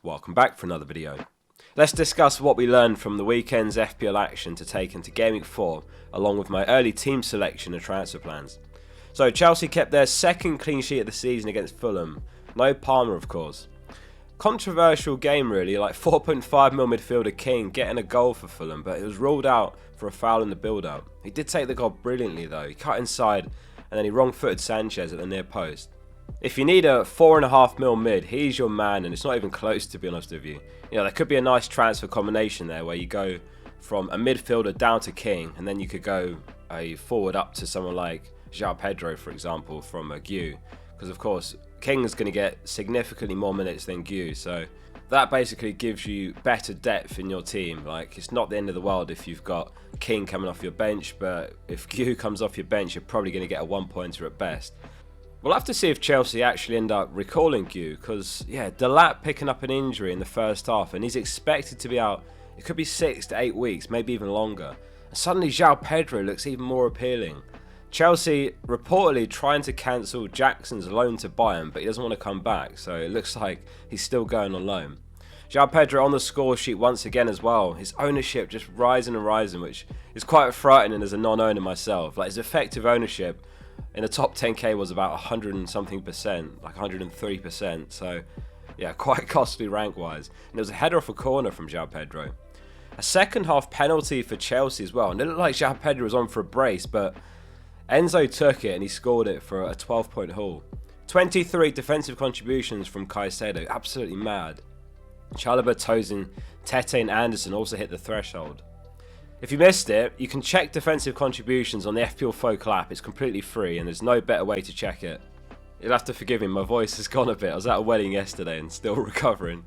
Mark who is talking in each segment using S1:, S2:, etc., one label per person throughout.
S1: Welcome back for another video. Let's discuss what we learned from the weekend's FPL action to take into Game Week 4, along with my early team selection and transfer plans. So Chelsea kept their second clean sheet of the season against Fulham. No Palmer, of course. Controversial game really, like 4.5mm midfielder King getting a goal for Fulham, but it was ruled out for a foul in the build-up. He did take the goal brilliantly though. He cut inside and then he wrong-footed Sanchez at the near post. If you need a 4.5mm mid, he's your man, and it's not even close, to be honest with you. You know, there could be a nice transfer combination there where you go from a midfielder down to King, and then you could go a forward up to someone like João Pedro, for example, from Gu. Because, of course, King is going to get significantly more minutes than Gu, so that basically gives you better depth in your team. Like, it's not the end of the world if you've got King coming off your bench, but if Gu comes off your bench, you're probably going to get a one-pointer at best. We'll have to see if Chelsea actually end up recalling Gu, because, yeah, Delap picking up an injury in the first half, and he's expected to be out, it could be 6 to 8 weeks, maybe even longer. And suddenly João Pedro looks even more appealing. Chelsea reportedly trying to cancel Jackson's loan to Bayern, but he doesn't want to come back, so it looks like he's still going on loan. João Pedro on the score sheet once again as well. His ownership just rising and rising, which is quite frightening as a non-owner myself. Like, his effective ownership in the top 10k was about 100 and something percent, like 103%. So, yeah, quite costly rank-wise. And there was a header off a corner from João Pedro. A second half penalty for Chelsea as well. And it looked like João Pedro was on for a brace, but Enzo took it and he scored it for a 12-point haul. 23 defensive contributions from Caicedo. Absolutely mad. Chalobah, Tosin, Tete and Anderson also hit the threshold. If you missed it, you can check defensive contributions on the FPL Focal app. It's completely free and there's no better way to check it. You'll have to forgive me, my voice has gone a bit. I was at a wedding yesterday and still recovering.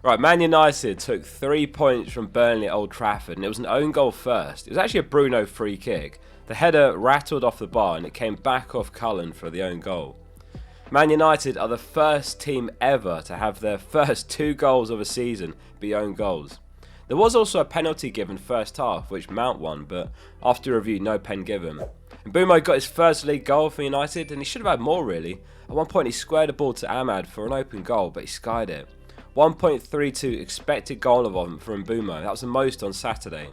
S1: Right, Man United took 3 points from Burnley at Old Trafford, and it was an own goal first. It was actually a Bruno free kick. The header rattled off the bar and it came back off Cullen for the own goal. Man United are the first team ever to have their first 2 goals of a season be own goals. There was also a penalty given first half, which Mount won, but after review, no pen given. And Mbeumo got his first league goal for United, and he should have had more really. At one point he squared a ball to Ahmad for an open goal, but he skied it. 1.32 expected goal involvement for Mbeumo. That was the most on Saturday.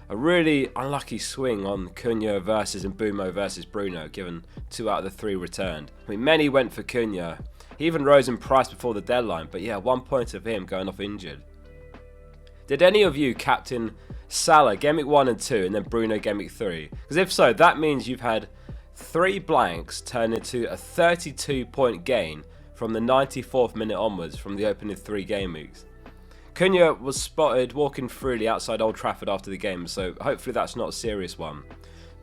S1: A really unlucky swing on Cunha versus Mbeumo versus Bruno, given 2 out of the 3 returned. I mean, many went for Cunha. He even rose in price before the deadline, but yeah, 1 point of him going off injured. Did any of you captain Salah Game Week 1 and 2 and then Bruno Game Week 3? Because if so, that means you've had 3 blanks turn into a 32-point gain from the 94th minute onwards from the opening 3 game weeks. Cunha was spotted walking freely outside Old Trafford after the game, so hopefully that's not a serious one.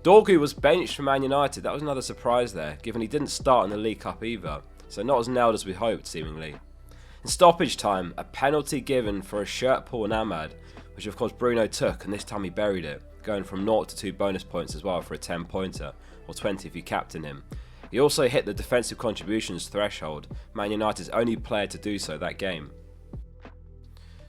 S1: Dorgu was benched for Man United. That was another surprise there, given he didn't start in the League Cup either, so not as nailed as we hoped seemingly. In stoppage time, a penalty given for a shirt pull and Ahmad, which of course Bruno took, and this time he buried it, going from 0 to 2 bonus points as well for a 10-pointer, or 20 if you captain him. He also hit the defensive contributions threshold, Man United's only player to do so that game.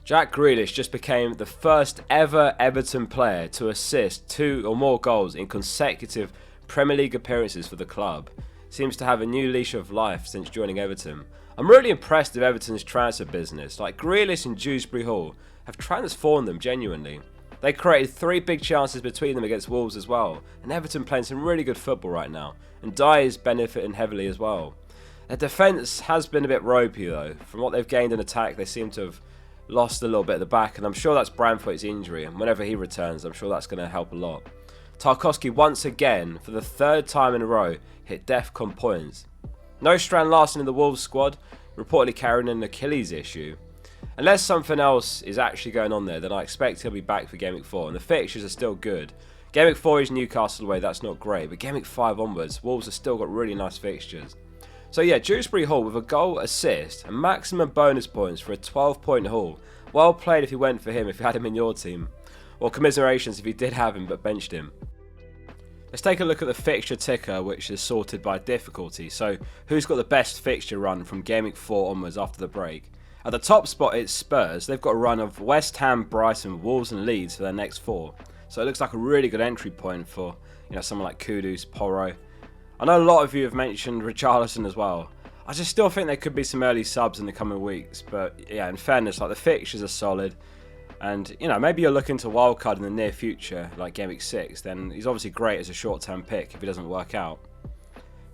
S1: Jack Grealish just became the first ever Everton player to assist 2 or more goals in consecutive Premier League appearances for the club. Seems to have a new leash of life since joining Everton. I'm really impressed with Everton's transfer business. Like, Grealish and Dewsbury Hall have transformed them genuinely. They created 3 big chances between them against Wolves as well, and Everton playing some really good football right now, and Dye is benefiting heavily as well. Their defence has been a bit ropey though. From what they've gained in attack, they seem to have lost a little bit at the back, and I'm sure that's Branfoot's injury, and whenever he returns, I'm sure that's going to help a lot. Tarkowski once again, for the 3rd time in a row, hit DEFCON points. No Strand Larsen in the Wolves squad, reportedly carrying an Achilles issue. Unless something else is actually going on there, then I expect he'll be back for Game Week 4, and the fixtures are still good. Game Week 4 is Newcastle away, that's not great, but Game Week 5 onwards, Wolves have still got really nice fixtures. So yeah, Dewsbury Hall with a goal, assist, and maximum bonus points for a 12-point haul. Well played if you went for him, if you had him in your team. Or commiserations if you did have him but benched him. Let's take a look at the fixture ticker, which is sorted by difficulty. So, who's got the best fixture run from Game Week 4 onwards after the break? At the top spot, it's Spurs. They've got a run of West Ham, Brighton, Wolves and Leeds for their next 4. So it looks like a really good entry point for, someone like Kudus, Porro. I know a lot of you have mentioned Richarlison as well. I just still think there could be some early subs in the coming weeks. But yeah, in fairness, like the fixtures are solid. And, you know, maybe you're looking to wildcard in the near future, like Game Week 6, then he's obviously great as a short-term pick if he doesn't work out.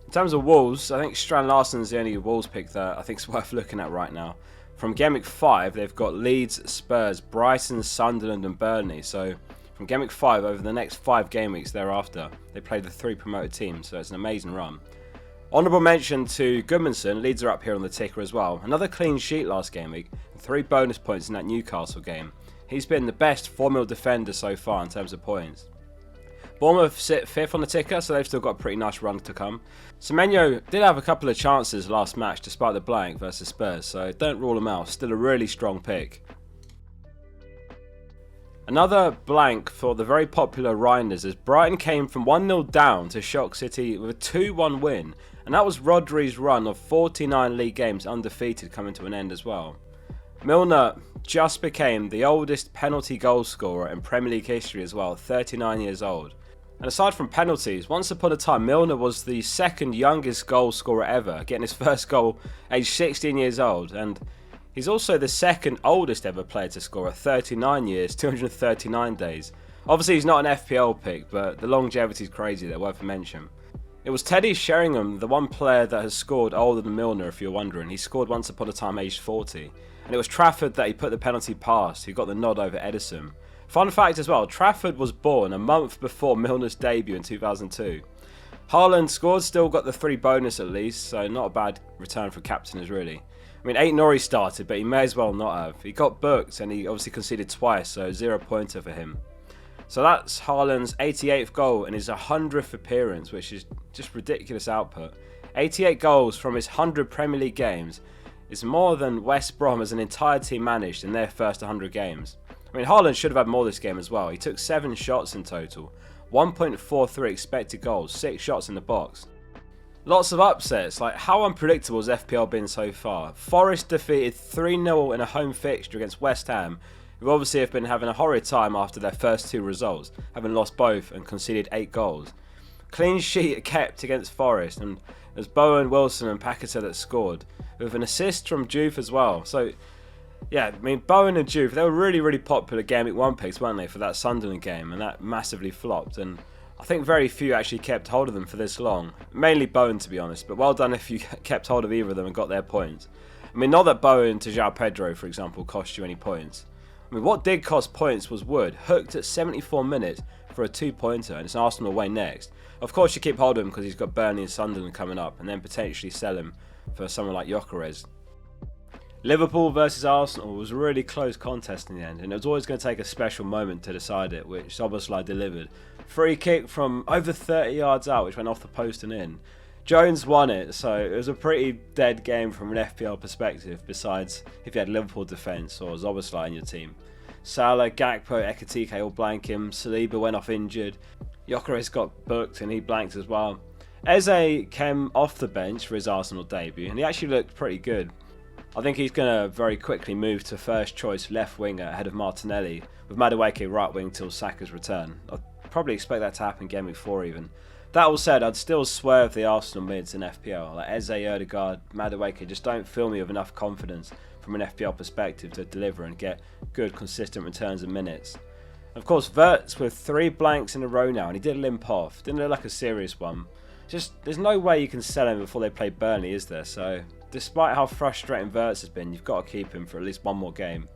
S1: In terms of Wolves, I think Strand Larsen's the only Wolves pick that I think is worth looking at right now. From Game Week 5, they've got Leeds, Spurs, Brighton, Sunderland and Burnley. So from Game Week 5 over the next 5 game weeks thereafter, they play the 3 promoted teams, so it's an amazing run. Honourable mention to Goodmanson, Leeds are up here on the ticker as well. Another clean sheet last game week, and 3 bonus points in that Newcastle game. He's been the best 4-mil defender so far in terms of points. Bournemouth sit 5th on the ticker, so they've still got a pretty nice run to come. Semenyo did have a couple of chances last match despite the blank versus Spurs, so don't rule him out. Still a really strong pick. Another blank for the very popular Rinders as Brighton came from 1-0 down to shock City with a 2-1 win, and that was Rodri's run of 49 league games undefeated coming to an end as well. Milner just became the oldest penalty goal scorer in Premier League history as well, 39 years old. And aside from penalties, once upon a time Milner was the second youngest goal scorer ever, getting his first goal aged 16 years old, and he's also the second oldest ever player to score at 39 years, 239 days. Obviously he's not an FPL pick, but the longevity is crazy, they're worth a mention. It was Teddy Sheringham, the one player that has scored older than Milner if you're wondering. He scored once upon a time aged 40. And it was Trafford that he put the penalty past, who got the nod over Edison. Fun fact as well, Trafford was born a month before Milner's debut in 2002. Haaland scored, still got the 3 bonus at least, so not a bad return for captainers really. I mean, Aït-Nouri started, but he may as well not have. He got booked and he obviously conceded twice, so 0 pointer for him. So that's Haaland's 88th goal and his 100th appearance, which is just ridiculous output. 88 goals from his 100 Premier League games is more than West Brom as an entire team managed in their first 100 games. I mean, Haaland should have had more this game as well. He took 7 shots in total, 1.43 expected goals, 6 shots in the box. Lots of upsets, like how unpredictable has FPL been so far? Forest defeated 3-0 in a home fixture against West Ham, who obviously have been having a horrid time after their first 2 results, having lost both and conceded 8 goals. Clean sheet kept against Forest, and it was Bowen, Wilson and Paquetá that scored, with an assist from Juve as well. So, yeah, I mean, Bowen and Juve, they were really popular Game Week 1 picks, weren't they, for that Sunderland game, and that massively flopped, and I think very few actually kept hold of them for this long. Mainly Bowen, to be honest, but well done if you kept hold of either of them and got their points. I mean, not that Bowen to João Pedro, for example, cost you any points. I mean, what did cost points was Wood, hooked at 74 minutes for a 2-pointer, and it's Arsenal away next. Of course, you keep hold of him because he's got Burnley and Sunderland coming up, and then potentially sell him for someone like Gyökeres. Liverpool versus Arsenal was a really close contest in the end, and it was always going to take a special moment to decide it, which Szoboszlai delivered. Free kick from over 30 yards out, which went off the post and in. Jones won it, so it was a pretty dead game from an FPL perspective, besides if you had Liverpool defence or Szoboszlai in your team. Salah, Gakpo, Ekitike all blank him, Saliba went off injured, Gyökeres got booked and he blanked as well. Eze came off the bench for his Arsenal debut and he actually looked pretty good. I think he's going to very quickly move to first choice left winger ahead of Martinelli, with Madueke right wing till Saka's return. I'd probably expect that to happen Game Week 4 even. That all said, I'd still swerve the Arsenal mids in FPL, like Eze, Ødegaard, Madueke just don't fill me with enough confidence from an FPL perspective to deliver and get good consistent returns and minutes. Of course, Wirtz with 3 blanks in a row now, and he did limp off. Didn't look like a serious one. Just, there's no way you can sell him before they play Burnley, is there? So, despite how frustrating Wirtz has been, you've got to keep him for at least one more game.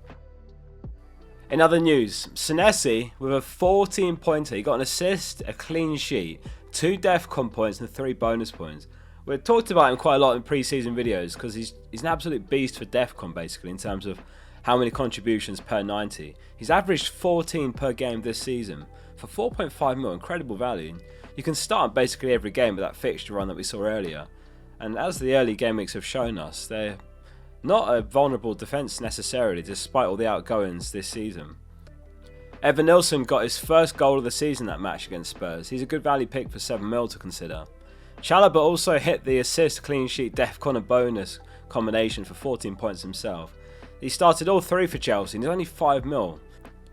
S1: In other news, Senesi with a 14-pointer. He got an assist, a clean sheet, 2 DEFCON points and 3 bonus points. We've talked about him quite a lot in pre-season videos because he's an absolute beast for DEFCON basically in terms of how many contributions per 90. He's averaged 14 per game this season for 4.5 mil, incredible value. You can start basically every game with that fixture run that we saw earlier. And as the early game weeks have shown us, they're not a vulnerable defence necessarily, despite all the outgoings this season. Evan Nilsson got his first goal of the season that match against Spurs. He's a good value pick for 7 mil to consider. Chalobah also hit the assist, clean sheet, DEFCON and bonus combination for 14 points himself. He started all 3 for Chelsea and he's only 5 mil.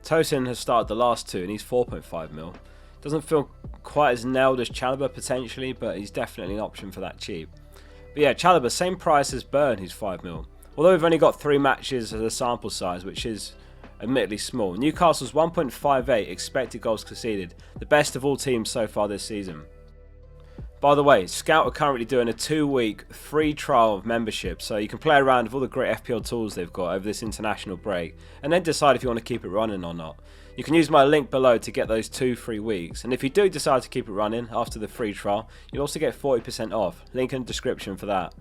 S1: Tosin has started the last 2 and he's 4.5 mil. Doesn't feel quite as nailed as Chalobah potentially, but he's definitely an option for that cheap. But yeah, Chalobah, same price as Burn, who's 5 mil. Although we've only got 3 matches as a sample size, which is admittedly small. Newcastle's 1.58 expected goals conceded, the best of all teams so far this season. By the way, Scout are currently doing a 2-week free trial of membership, so you can play around with all the great FPL tools they've got over this international break, and then decide if you want to keep it running or not. You can use my link below to get those 2 free weeks, and if you do decide to keep it running after the free trial, you'll also get 40% off. Link in the description for that.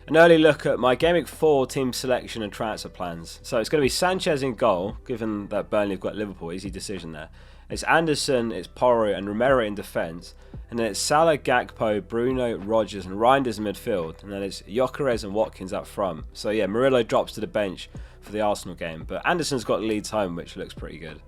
S1: An early look at my Game Week 4 team selection and transfer plans. So it's going to be Sanchez in goal, given that Burnley have got Liverpool, easy decision there. It's Anderson, it's Porro and Romero in defence. And then it's Salah, Gakpo, Bruno, Rodgers and Reinders in midfield. And then it's Gyökeres and Watkins up front. So yeah, Murillo drops to the bench for the Arsenal game. But Anderson's got Leeds home, which looks pretty good.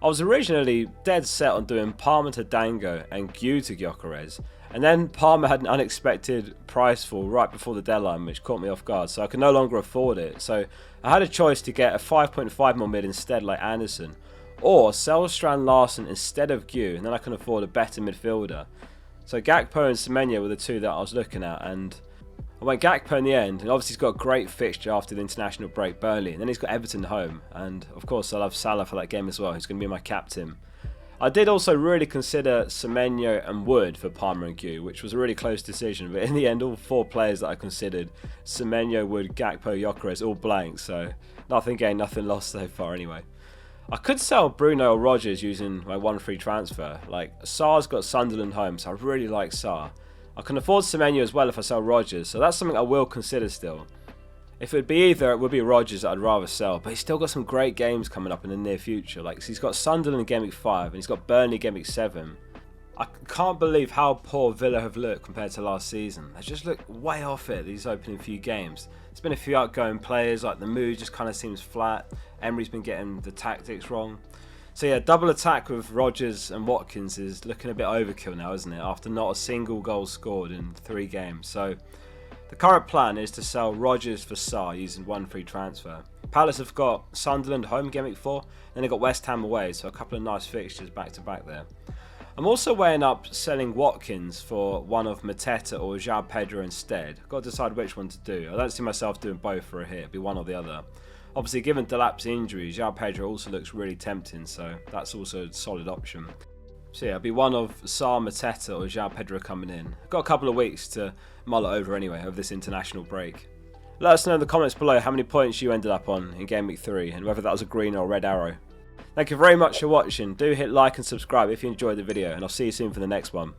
S1: I was originally dead set on doing Palmer to Dango and Gu to Gyökeres. And then Palmer had an unexpected price fall right before the deadline, which caught me off guard, so I could no longer afford it. So I had a choice to get a 5.5mm mid instead, like Anderson, or sell Strand Larsen instead of Gu, and then I can afford a better midfielder. So Gakpo and Semenyo were the 2 that I was looking at, and I went Gakpo in the end, and obviously he's got a great fixture after the international break, Burnley, and then he's got Everton home, and of course I'll have Salah for that game as well, who's going to be my captain. I did also really consider Semenyo and Wood for Palmer and Gu, which was a really close decision, but in the end all 4 players that I considered, Semenyo, Wood, Gakpo, Gyökeres, all blank, so nothing gained, nothing lost so far anyway. I could sell Bruno or Rodgers using my 1 free transfer. Like, Sar's got Sunderland home, so I really like Sar. I can afford Semenyo as well if I sell Rodgers, so that's something I will consider still. If it would be either, it would be Rodgers that I'd rather sell, but he's still got some great games coming up in the near future. Like, he's got Sunderland in Game Week 5, and he's got Burnley Game Week 7. I can't believe how poor Villa have looked compared to last season. They just look way off it these opening few games. There's been a few outgoing players, like the mood just kind of seems flat. Emery's been getting the tactics wrong. So yeah, double attack with Rodgers and Watkins is looking a bit overkill now, isn't it? After not a single goal scored in 3 games. So the current plan is to sell Rodgers for Sar using 1 free transfer. Palace have got Sunderland home Game Week 4, then they've got West Ham away, so a couple of nice fixtures back to back there. I'm also weighing up selling Watkins for one of Mateta or João Pedro instead. I've got to decide which one to do. I don't see myself doing both for a hit, it'd be one or the other. Obviously, given Delap's injury, João Pedro also looks really tempting, so that's also a solid option. So yeah, it'll be one of Sar, Mateta or João Pedro coming in. I've got a couple of weeks to mull it over anyway, over this international break. Let us know in the comments below how many points you ended up on in Game Week 3 and whether that was a green or red arrow. Thank you very much for watching. Do hit like and subscribe if you enjoyed the video, and I'll see you soon for the next one.